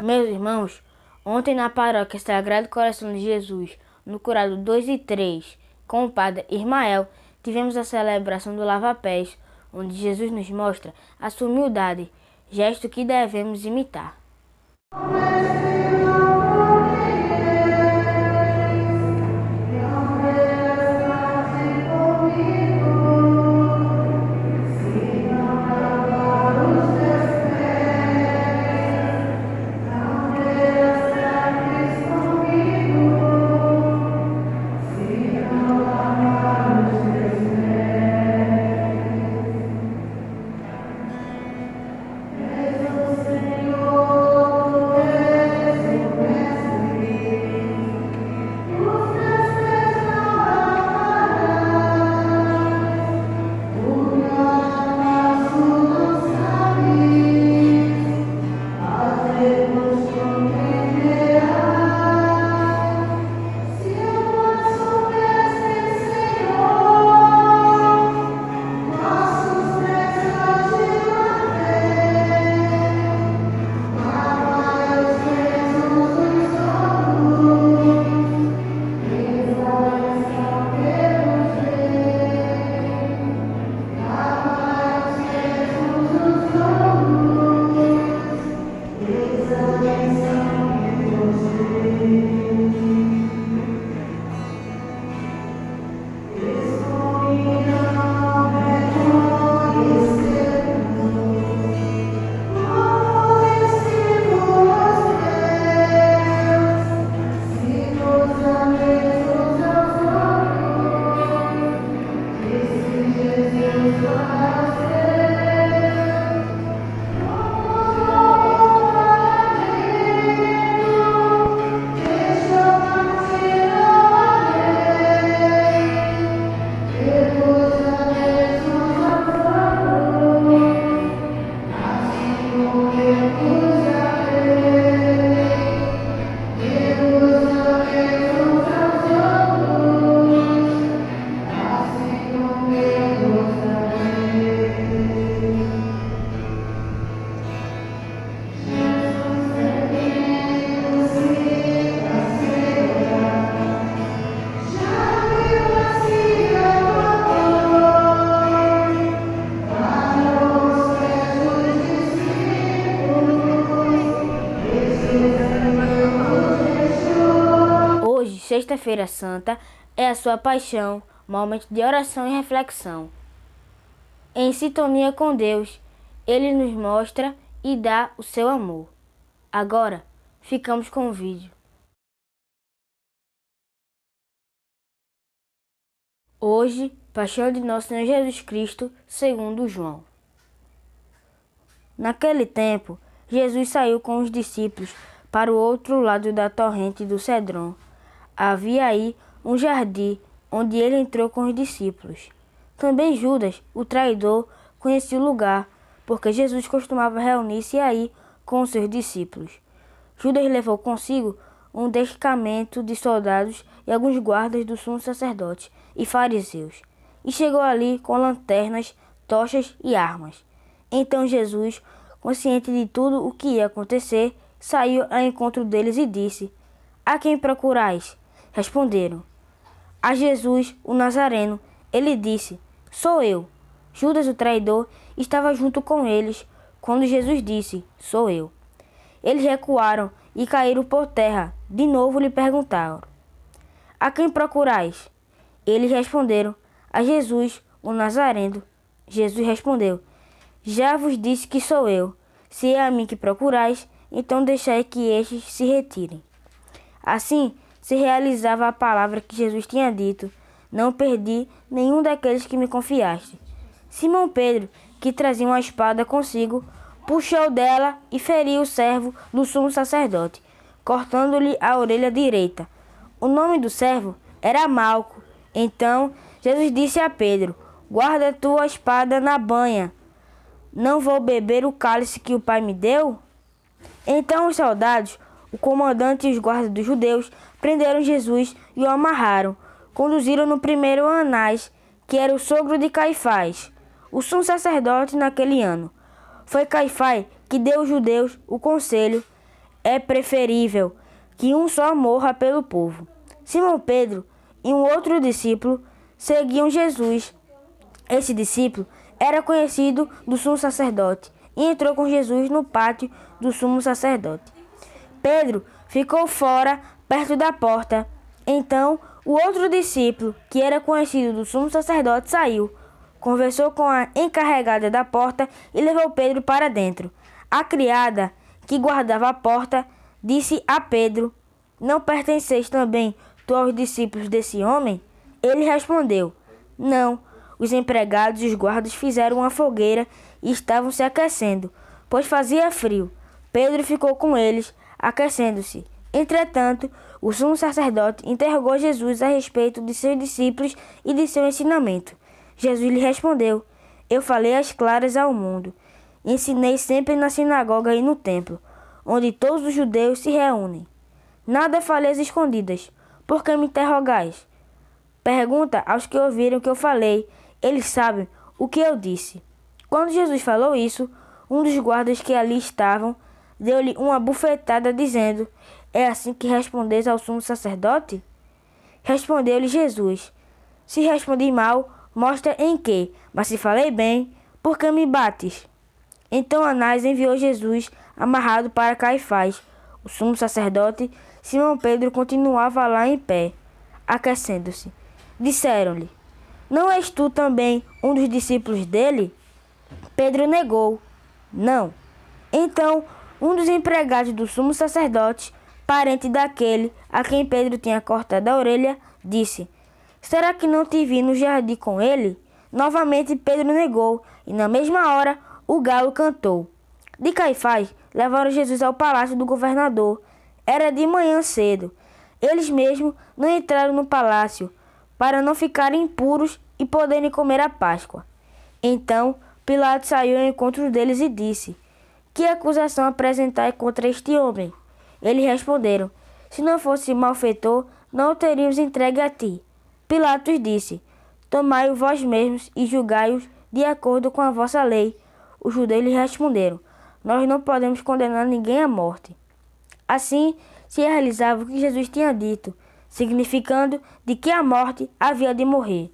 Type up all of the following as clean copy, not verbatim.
Meus irmãos, ontem na paróquia Sagrado Coração de Jesus, no Curado 2 e 3, com o padre Ismael, tivemos a celebração do lava-pés, onde Jesus nos mostra a sua humildade, gesto que devemos imitar. Hoje, Sexta-feira Santa, é a sua paixão, momento de oração e reflexão. Em sintonia com Deus, Ele nos mostra e dá o seu amor. Agora, ficamos com o vídeo. Hoje, paixão de nosso Senhor Jesus Cristo, segundo João. Naquele tempo, Jesus saiu com os discípulos para o outro lado da torrente do Cedron. Havia aí um jardim, onde ele entrou com os discípulos. Também Judas, o traidor, conhecia o lugar, porque Jesus costumava reunir-se aí com os seus discípulos. Judas levou consigo um destacamento de soldados e alguns guardas do sumo sacerdote e fariseus, e chegou ali com lanternas, tochas e armas. Então Jesus, consciente de tudo o que ia acontecer, saiu ao encontro deles e disse: "A quem procurais?" Responderam: "A Jesus, o Nazareno." Ele disse: "Sou eu." Judas, o traidor, estava junto com eles. quando Jesus disse: "Sou eu." Eles recuaram e caíram por terra. De novo lhe perguntaram: "A quem procurais?" Eles responderam: "A Jesus, o Nazareno." Jesus respondeu: "Já vos disse que sou eu. Se é a mim que procurais, então deixai que estes se retirem." Assim se realizava a palavra que Jesus tinha dito: "Não perdi nenhum daqueles que me confiaste." Simão Pedro, que trazia uma espada consigo, puxou dela e feriu o servo do sumo sacerdote, cortando-lhe a orelha direita. O nome do servo era Malco. Então Jesus disse a Pedro: "Guarda tua espada na banha. Não vou beber o cálice que o Pai me deu?" Então os soldados, o comandante e os guardas dos judeus prenderam Jesus e o amarraram. Conduziram-no primeiro a Anás, que era o sogro de Caifás, o sumo sacerdote naquele ano. Foi Caifás que deu aos judeus o conselho: é preferível que um só morra pelo povo. Simão Pedro e um outro discípulo seguiam Jesus. Esse discípulo era conhecido do sumo sacerdote e entrou com Jesus no pátio do sumo sacerdote. Pedro ficou fora, perto da porta. Então o outro discípulo, que era conhecido do sumo sacerdote, saiu, conversou com a encarregada da porta e levou Pedro para dentro. A criada, que guardava a porta, disse a Pedro: "Não pertenceis também tu aos discípulos desse homem?" Ele respondeu: "Não." Os empregados e os guardas fizeram uma fogueira e estavam se aquecendo, pois fazia frio. Pedro ficou com eles, aquecendo-se. Entretanto, o sumo sacerdote interrogou Jesus a respeito de seus discípulos e de seu ensinamento. Jesus lhe respondeu: "Eu falei às claras ao mundo. Ensinei sempre na sinagoga e no templo, onde todos os judeus se reúnem. Nada falei às escondidas. Por que me interrogais? Pergunta aos que ouviram o que eu falei. Eles sabem o que eu disse." Quando Jesus falou isso, um dos guardas que ali estavam deu-lhe uma bufetada, dizendo: "É assim que respondeis ao sumo sacerdote?" Respondeu-lhe Jesus: "Se respondi mal, mostra em que, mas se falei bem, por que me bates?" Então Anás enviou Jesus amarrado para Caifás, o sumo sacerdote. Simão Pedro continuava lá em pé, aquecendo-se. Disseram-lhe: "Não és tu também um dos discípulos dele?" Pedro negou: "Não." Então um dos empregados do sumo sacerdote, parente daquele a quem Pedro tinha cortado a orelha, disse: "Será que não te vi no jardim com ele?" Novamente Pedro negou, e na mesma hora o galo cantou. De Caifás levaram Jesus ao palácio do governador. Era de manhã cedo. Eles mesmos não entraram no palácio, para não ficarem impuros e poderem comer a Páscoa. Então Pilatos saiu ao encontro deles e disse: "Que acusação apresentai contra este homem?" Eles responderam: "Se não fosse malfeitor, não o teríamos entregue a ti." Pilatos disse: "Tomai-o vós mesmos e julgai-os de acordo com a vossa lei." Os judeus lhe responderam: "Nós não podemos condenar ninguém à morte." Assim se realizava o que Jesus tinha dito, significando de que a morte havia de morrer.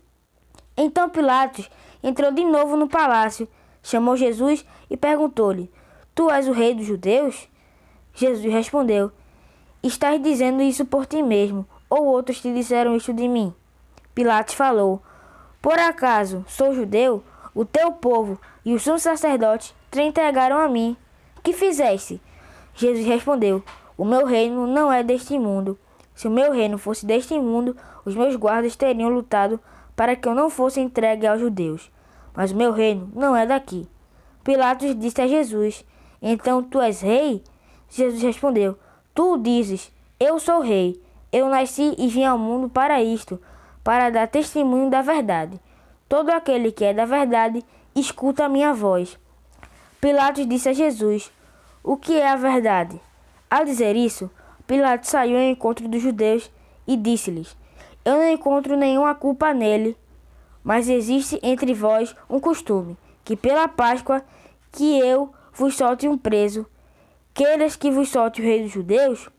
Então Pilatos entrou de novo no palácio, chamou Jesus e perguntou-lhe: "Tu és o rei dos judeus?" Jesus respondeu: "Estás dizendo isso por ti mesmo, ou outros te disseram isso de mim?" Pilatos falou: "Por acaso sou judeu? O teu povo e os sumos sacerdotes te entregaram a mim. Que fizeste?" Jesus respondeu: "O meu reino não é deste mundo. Se o meu reino fosse deste mundo, os meus guardas teriam lutado para que eu não fosse entregue aos judeus. Mas o meu reino não é daqui." Pilatos disse a Jesus: "Então tu és rei?" Jesus respondeu: "Tu o dizes, eu sou rei. Eu nasci e vim ao mundo para isto, para dar testemunho da verdade. Todo aquele que é da verdade, escuta a minha voz." Pilatos disse a Jesus: "O que é a verdade?" Ao dizer isso, Pilatos saiu ao encontro dos judeus e disse-lhes: "Eu não encontro nenhuma culpa nele, mas existe entre vós um costume, que pela Páscoa que eu vos solte um preso. Queiras que vos solte o rei dos judeus?"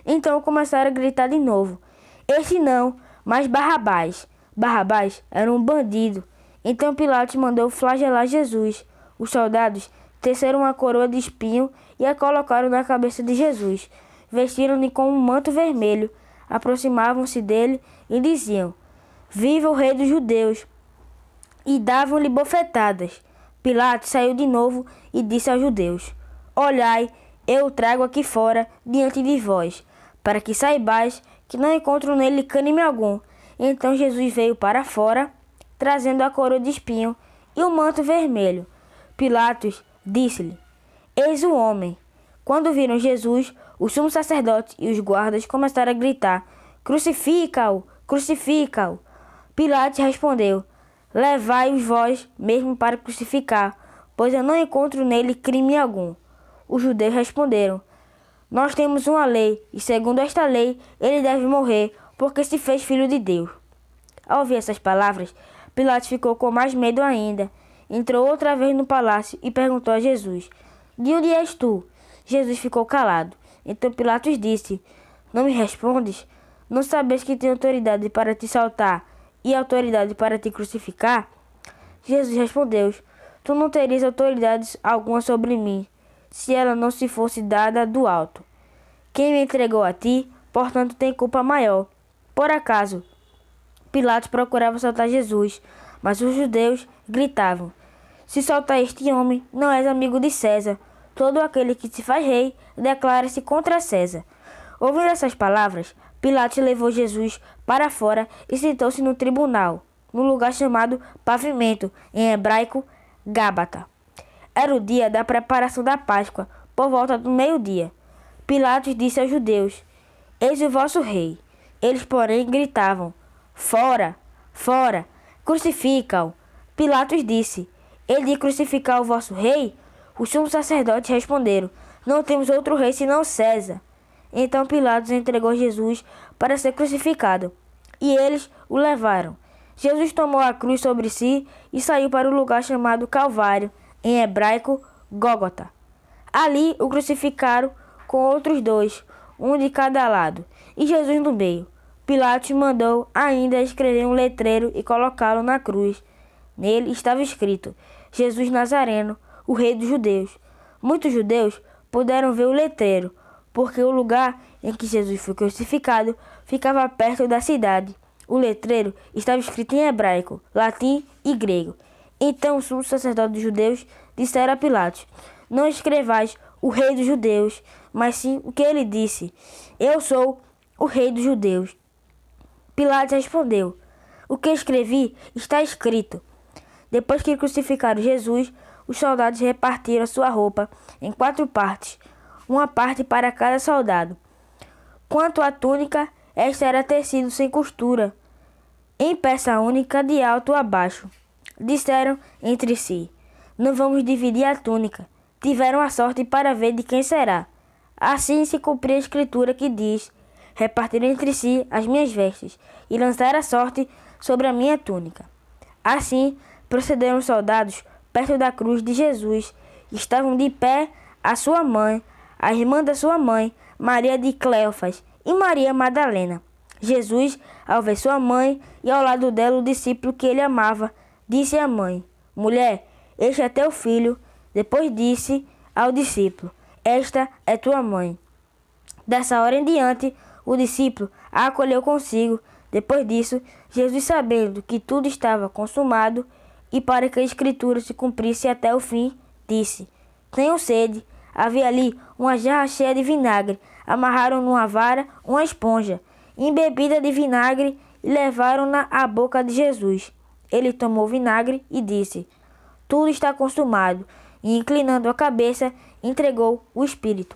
Então começaram a gritar de novo: "Este não, mas Barrabás." Barrabás era um bandido. Então Pilatos mandou flagelar Jesus. Os soldados teceram uma coroa de espinho e a colocaram na cabeça de Jesus. Vestiram-no com um manto vermelho, aproximavam-se dele e diziam: Viva o rei dos judeus! E davam-lhe bofetadas. Pilatos saiu de novo e disse aos judeus: Olhai, eu o trago aqui fora diante de vós, para que saibais que não encontro nele crime algum. Então Jesus veio para fora, trazendo a coroa de espinho e o manto vermelho. Pilatos disse-lhe: Eis o homem. Quando viram Jesus, os sumos sacerdotes e os guardas começaram a gritar: Crucifica-o! Crucifica-o! Pilatos respondeu: Levai-os vós mesmo para crucificar, pois eu não encontro nele crime algum. Os judeus responderam: Nós temos uma lei, e segundo esta lei ele deve morrer, porque se fez filho de Deus. Ao ouvir essas palavras, Pilatos ficou com mais medo ainda. Entrou outra vez no palácio e perguntou a Jesus: De onde és tu? Jesus ficou calado. Então Pilatos disse: Não me respondes? Não sabes que tenho autoridade para te soltar e autoridade para te crucificar? Jesus respondeu: Tu não terias autoridade alguma sobre mim, se ela não se fosse dada do alto. Quem me entregou a ti, portanto, tem culpa maior. Por acaso, Pilatos procurava soltar Jesus, mas os judeus gritavam: Se soltar este homem, não és amigo de César. Todo aquele que se faz rei declara-se contra César. Ouvindo essas palavras, Pilatos levou Jesus para fora e sentou-se no tribunal, no lugar chamado Pavimento, em hebraico, Gábata. Era o dia da preparação da Páscoa, por volta do meio-dia. Pilatos disse aos judeus: Eis o vosso rei. Eles, porém, gritavam: Fora! Fora! Crucifica-o! Pilatos disse: Ele de crucificar o vosso rei? Os sumos sacerdotes responderam: Não temos outro rei senão César. Então Pilatos entregou Jesus para ser crucificado, e eles o levaram. Jesus tomou a cruz sobre si e saiu para o lugar chamado Calvário, em hebraico, Gólgota. Ali o crucificaram com outros dois, um de cada lado, e Jesus no meio. Pilatos mandou ainda escrever um letreiro e colocá-lo na cruz. Nele estava escrito: Jesus Nazareno, o rei dos judeus. Muitos judeus puderam ver o letreiro, porque o lugar em que Jesus foi crucificado ficava perto da cidade. O letreiro estava escrito em hebraico, latim e grego. Então os sumos sacerdotes dos judeus disseram a Pilatos: Não escrevais o rei dos judeus, mas sim o que ele disse: Eu sou o rei dos judeus. Pilatos respondeu: O que escrevi está escrito. Depois que crucificaram Jesus, os soldados repartiram sua roupa em 4 partes, uma parte para cada soldado. Quanto à túnica, esta era tecido sem costura, em peça única de alto a baixo. Disseram entre si: Não vamos dividir a túnica. Tiveram a sorte para ver de quem será. Assim se cumpriu a escritura que diz: Repartiram entre si as minhas vestes e lançaram a sorte sobre a minha túnica. Assim procederam os soldados perto da cruz de Jesus. Estavam de pé a sua mãe, a irmã da sua mãe, Maria de Cleofas, e Maria Madalena. Jesus, ao ver sua mãe e ao lado dela o discípulo que ele amava, disse à mãe: Mulher, este é teu filho. Depois disse ao discípulo: Esta é tua mãe. Dessa hora em diante, o discípulo a acolheu consigo. Depois disso, Jesus, sabendo que tudo estava consumado e para que a escritura se cumprisse até o fim, disse: Tenho sede. Havia ali uma jarra cheia de vinagre. Amarraram numa vara uma esponja embebida de vinagre e levaram-na à boca de Jesus. Ele tomou o vinagre e disse: Tudo está consumado. E, inclinando a cabeça, entregou o espírito.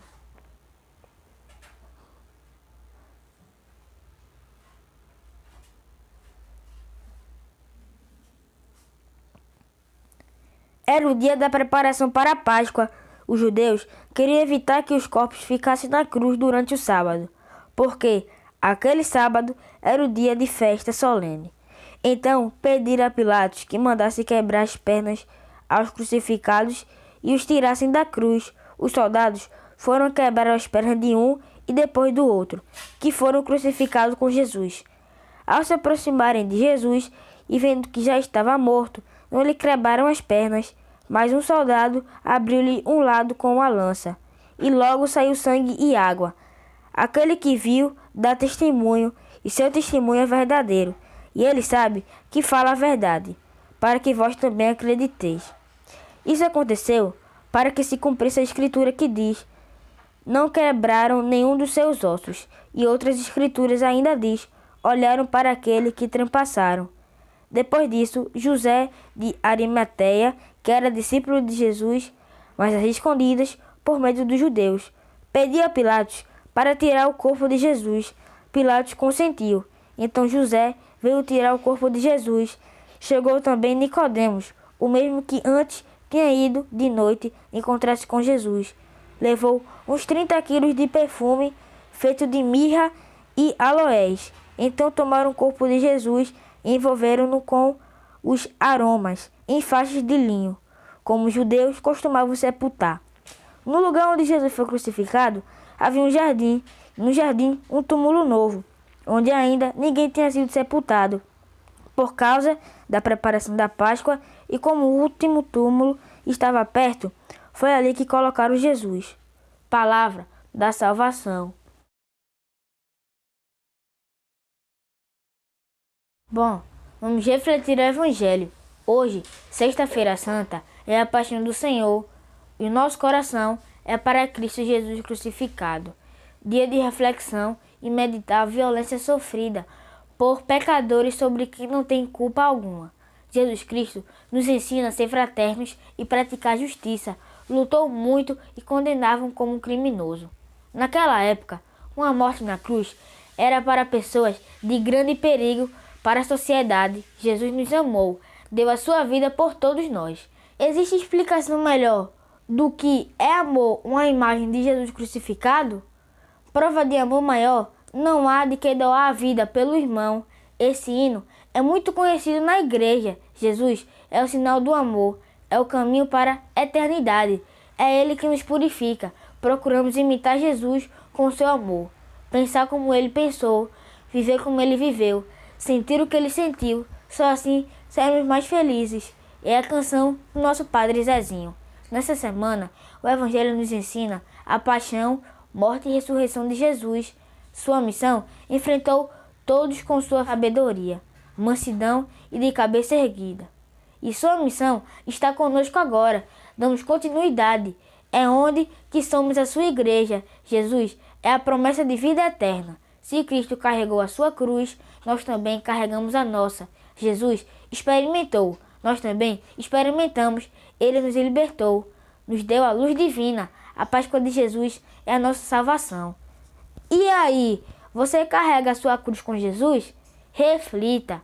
Era o dia da preparação para a Páscoa. Os judeus queriam evitar que os corpos ficassem na cruz durante o sábado, porque aquele sábado era o dia de festa solene. Então pediram a Pilatos que mandasse quebrar as pernas aos crucificados e os tirassem da cruz. Os soldados foram quebrar as pernas de um e depois do outro, que foram crucificados com Jesus. Ao se aproximarem de Jesus e vendo que já estava morto, não lhe quebraram as pernas, Mas um soldado abriu-lhe um lado com uma lança, e logo saiu sangue e água. Aquele que viu dá testemunho, e seu testemunho é verdadeiro, e ele sabe que fala a verdade, para que vós também acrediteis. Isso aconteceu para que se cumprisse a escritura que diz: não quebraram nenhum dos seus ossos. E outras escrituras ainda diz: olharam para aquele que transpassaram. Depois disso, José de Arimateia, que era discípulo de Jesus, mas às escondidas, por medo dos judeus, pediu a Pilatos para tirar o corpo de Jesus. Pilatos consentiu. Então José veio tirar o corpo de Jesus. Chegou também Nicodemos, o mesmo que antes tinha ido de noite encontrar-se com Jesus. Levou uns 30 quilos de perfume feito de mirra e aloés. Então tomaram o corpo de Jesus e envolveram-no com os aromas em faixas de linho, como os judeus costumavam sepultar. No lugar onde Jesus foi crucificado, havia um jardim, e no jardim um túmulo novo, onde ainda ninguém tinha sido sepultado, por causa da preparação da Páscoa, e como o último túmulo estava perto, foi ali que colocaram Jesus. Palavra da salvação. Bom, vamos refletir o Evangelho. Hoje, Sexta-feira Santa, é a Paixão do Senhor e o nosso coração é para Cristo Jesus crucificado. Dia de reflexão e meditar a violência sofrida por pecadores sobre quem não tem culpa alguma. Jesus Cristo nos ensina a ser fraternos e praticar justiça. Lutou muito e condenavam como um criminoso. Naquela época, uma morte na cruz era para pessoas de grande perigo para a sociedade. Jesus nos amou, deu a sua vida por todos nós. Existe explicação melhor do que é amor uma imagem de Jesus crucificado? Prova de amor maior não há de que doar a vida pelo irmão. Esse hino é muito conhecido na igreja. Jesus é o sinal do amor, é o caminho para a eternidade. É Ele que nos purifica. Procuramos imitar Jesus com seu amor, pensar como Ele pensou, viver como Ele viveu, sentir o que Ele sentiu. Só assim seremos mais felizes. É a canção do nosso Padre Zezinho. Nessa semana, o Evangelho nos ensina a paixão, morte e ressurreição de Jesus. Sua missão enfrentou todos com sua sabedoria, mansidão e de cabeça erguida. E sua missão está conosco agora. Damos continuidade. É onde que somos a sua igreja. Jesus é a promessa de vida eterna. Se Cristo carregou a sua cruz, nós também carregamos a nossa. Jesus experimentou, nós também experimentamos. Ele nos libertou, nos deu a luz divina. A Páscoa de Jesus é a nossa salvação. E aí, você carrega a sua cruz com Jesus? Reflita.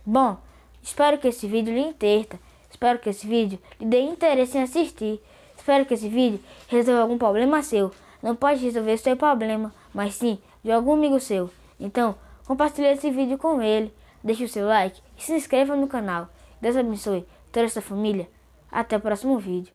Bom, espero que esse vídeo lhe enterta. Espero que esse vídeo lhe dê interesse em assistir. Espero que esse vídeo resolva algum problema seu. Não pode resolver seu problema, mas sim de algum amigo seu. Então, compartilhe esse vídeo com ele. Deixe o seu like e se inscreva no canal. Deus abençoe toda essa família. Até o próximo vídeo.